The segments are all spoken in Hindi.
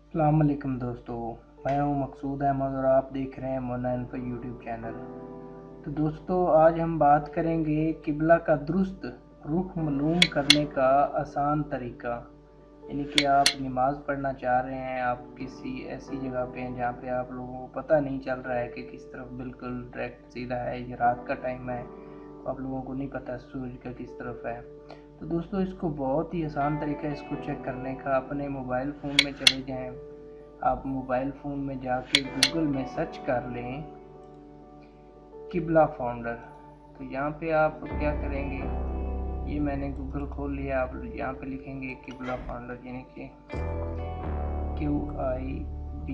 अस्सलाम वालेकुम दोस्तों, मैं हूं मकसूद अहमद और आप देख रहे हैं मोना इन्फो यूट्यूब चैनल। तो दोस्तों, आज हम बात करेंगे किबला का दुरुस्त रुख मालूम करने का आसान तरीका। यानी कि आप नमाज़ पढ़ना चाह रहे हैं, आप किसी ऐसी जगह पे हैं जहाँ पे आप लोगों को पता नहीं चल रहा है कि किस तरफ बिल्कुल डायरेक्ट सीधा है, ये रात का टाइम है, तो आप लोगों को नहीं पता सूरज का किस तरफ है। तो दोस्तों, इसको बहुत ही आसान तरीका है इसको चेक करने का। अपने मोबाइल फ़ोन में चले जाएं, आप मोबाइल फ़ोन में जाके गूगल में सर्च कर लें किबला फाउंडर। तो यहाँ पे आप क्या करेंगे, ये मैंने गूगल खोल लिया। आप यहाँ पे लिखेंगे किबला फाउंडर, यानी कि QIBLA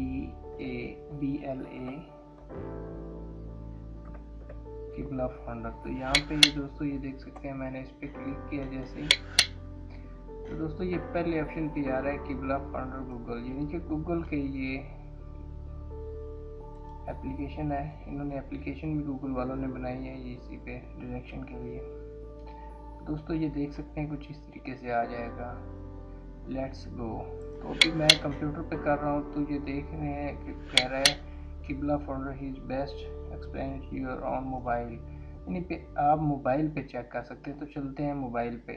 किबला फाउंडर। तो यहाँ पे ये दोस्तों ये देख सकते हैं, मैंने इस पर क्लिक किया जैसे ही, तो दोस्तों ये पहले ऑप्शन पे आ रहा है किबला फाउंडर गूगल, यानी कि गूगल के ये एप्लीकेशन है। इन्होंने एप्लीकेशन भी गूगल वालों ने बनाई है ये इसी पे डायरेक्शन के लिए। दोस्तों ये देख सकते हैं कुछ इस तरीके से आ जाएगा, लेट्स गो। तो अभी मैं कंप्यूटर पे कर रहा हूँ, तो ये देख रहे हैं कि कह रहा है किबला founder is best explain your on mobile, यानी पे आप मोबाइल पे चेक कर सकते हैं। तो चलते हैं मोबाइल पे।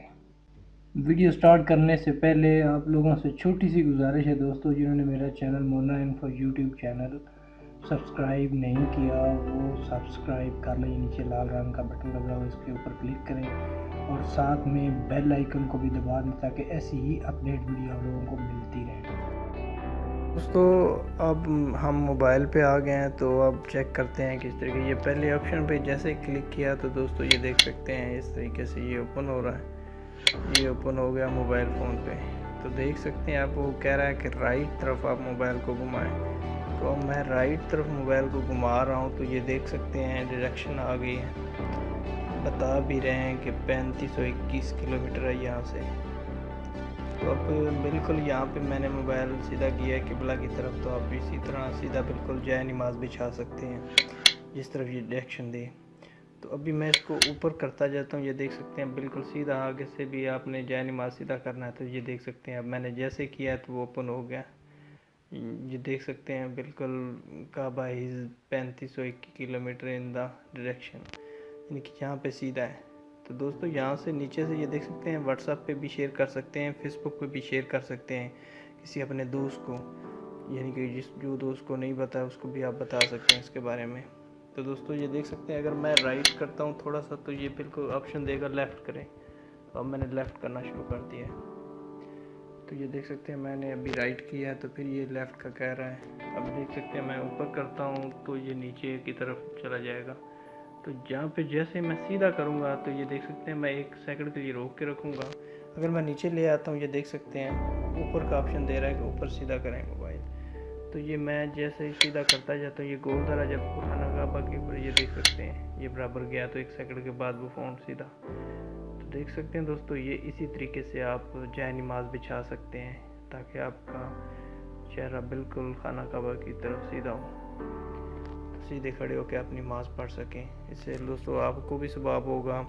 वीडियो स्टार्ट करने से पहले आप लोगों से छोटी सी गुजारिश है दोस्तों, जिन्होंने मेरा channel Mona info YouTube channel subscribe नहीं किया वो सब्सक्राइब कर लें। नीचे लाल रंग का बटन लगा हुआ, इसके ऊपर क्लिक करें और साथ में बेल आइकन को भी दबा दें ताकि ऐसी ही अपडेट वीडियो आप लोगों को मिलती रहे। दोस्तों अब हम मोबाइल पे आ गए हैं, तो अब चेक करते हैं किस तरीके। ये पहले ऑप्शन पे जैसे क्लिक किया तो दोस्तों ये देख सकते हैं इस तरीके से ये ओपन हो रहा है। ये ओपन हो गया मोबाइल फ़ोन पे। तो देख सकते हैं आप, वो कह रहा है कि राइट तरफ आप मोबाइल को घुमाएं। तो अब मैं राइट तरफ मोबाइल को घुमा रहा हूँ, तो ये देख सकते हैं डायरेक्शन आ गई है, बता भी रहे हैं कि 3521 किलोमीटर है यहाँ से। तो अब बिल्कुल यहाँ पे मैंने मोबाइल सीधा किया है किबला की तरफ। तो आप इसी तरह सीधा बिल्कुल जय नमाज बिछा सकते हैं जिस तरफ ये डायरेक्शन दे। तो अभी मैं इसको ऊपर करता जाता हूँ। ये देख सकते हैं बिल्कुल सीधा, आगे से भी आपने जय नमाज सीधा करना है। तो ये देख सकते हैं अब मैंने जैसे किया है तो वो ओपन हो गया। ये देख सकते हैं बिल्कुल Kaaba is 3521 kilometre in the direction, यानी कि यहाँ पे सीधा है। तो दोस्तों यहाँ से नीचे से ये देख सकते हैं व्हाट्सएप पे भी शेयर कर सकते हैं, फेसबुक पे भी शेयर कर सकते हैं किसी अपने दोस्त को, यानी कि जो दोस्त को नहीं पता उसको भी आप बता सकते हैं इसके बारे में। तो दोस्तों ये देख सकते हैं अगर मैं राइट करता हूँ थोड़ा सा, तो ये बिल्कुल ऑप्शन देगा लेफ़्ट करें। अब मैंने लेफ़्ट करना शुरू कर दिया है। तो ये देख सकते हैं मैंने अभी राइट किया है, तो फिर ये लेफ़्ट का कह रहा है। अब देख सकते हैं मैं ऊपर करता हूँ तो ये नीचे की तरफ चला जाएगा। तो जहाँ पे जैसे मैं सीधा करूँगा तो ये देख सकते हैं मैं 1 सेकंड के लिए रोक के रखूँगा। अगर मैं नीचे ले आता हूँ, ये देख सकते हैं ऊपर का ऑप्शन दे रहा है कि ऊपर सीधा करें मोबाइल। तो ये मैं जैसे ही सीधा करता जाता हूँ, ये गोल धारा जब खाना काबा के ऊपर ये देख सकते हैं ये बराबर गया, तो 1 सेकंड के बाद वो फ़ोन सीधा। देख सकते हैं दोस्तों, ये इसी तरीके से आप जय नमाज बिछा सकते हैं ताकि आपका चेहरा बिल्कुल खाना काबा की तरफ सीधा हो, तो सीधे खड़े होकर आप नमाज पढ़ सकें। इससे दोस्तों आपको भी सवाब होगा।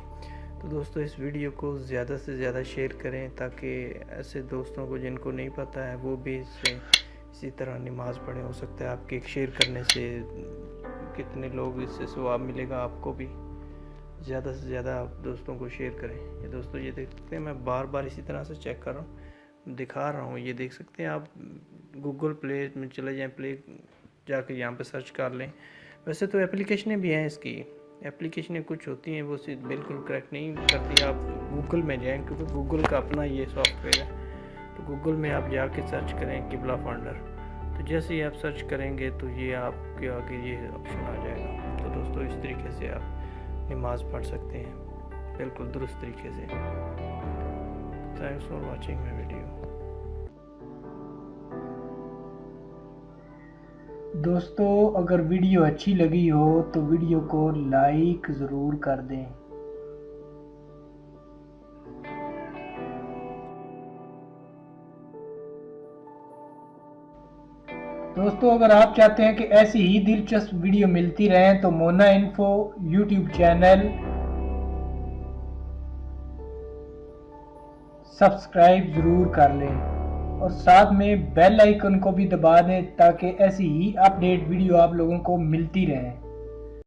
तो दोस्तों इस वीडियो को ज़्यादा से ज़्यादा शेयर करें ताकि ऐसे दोस्तों को जिनको नहीं पता है वो भी इससे इसी तरह नमाज पढ़ें। हो सकता है आपके एक शेयर करने से कितने लोग इससे सवाब मिलेगा आपको भी। ज़्यादा से ज़्यादा आप दोस्तों को शेयर करें। ये दोस्तों ये देख सकते हैं मैं बार बार इसी तरह से चेक कर रहा हूँ, दिखा रहा हूँ। ये देख सकते हैं आप गूगल प्ले में चले जाएं, प्ले जाकर यहाँ पे सर्च कर लें। वैसे तो एप्लीकेशनें भी हैं, इसकी एप्लीकेशनें कुछ होती हैं वो बिल्कुल करेक्ट नहीं करती। आप गूगल में जाएँ क्योंकि गूगल का अपना ये सॉफ्टवेयर है। तो गूगल में आप जाके सर्च करें किबला फाउंडर। तो जैसे ही आप सर्च करेंगे तो ये आपके आगे ये ऑप्शन आ जाएगा। तो दोस्तों इस तरीके से आप नमाज पढ़ सकते हैं बिल्कुल दुरुस्त तरीके से। Thanks for watching my video. दोस्तों अगर वीडियो अच्छी लगी हो तो वीडियो को लाइक ज़रूर कर दें। दोस्तों अगर आप चाहते हैं कि ऐसी ही दिलचस्प वीडियो मिलती रहें तो Mona info YouTube channel subscribe ज़रूर कर लें। और साथ में बेल आइकन को भी दबा दें ताकि ऐसी ही अपडेट वीडियो आप लोगों को मिलती रहे।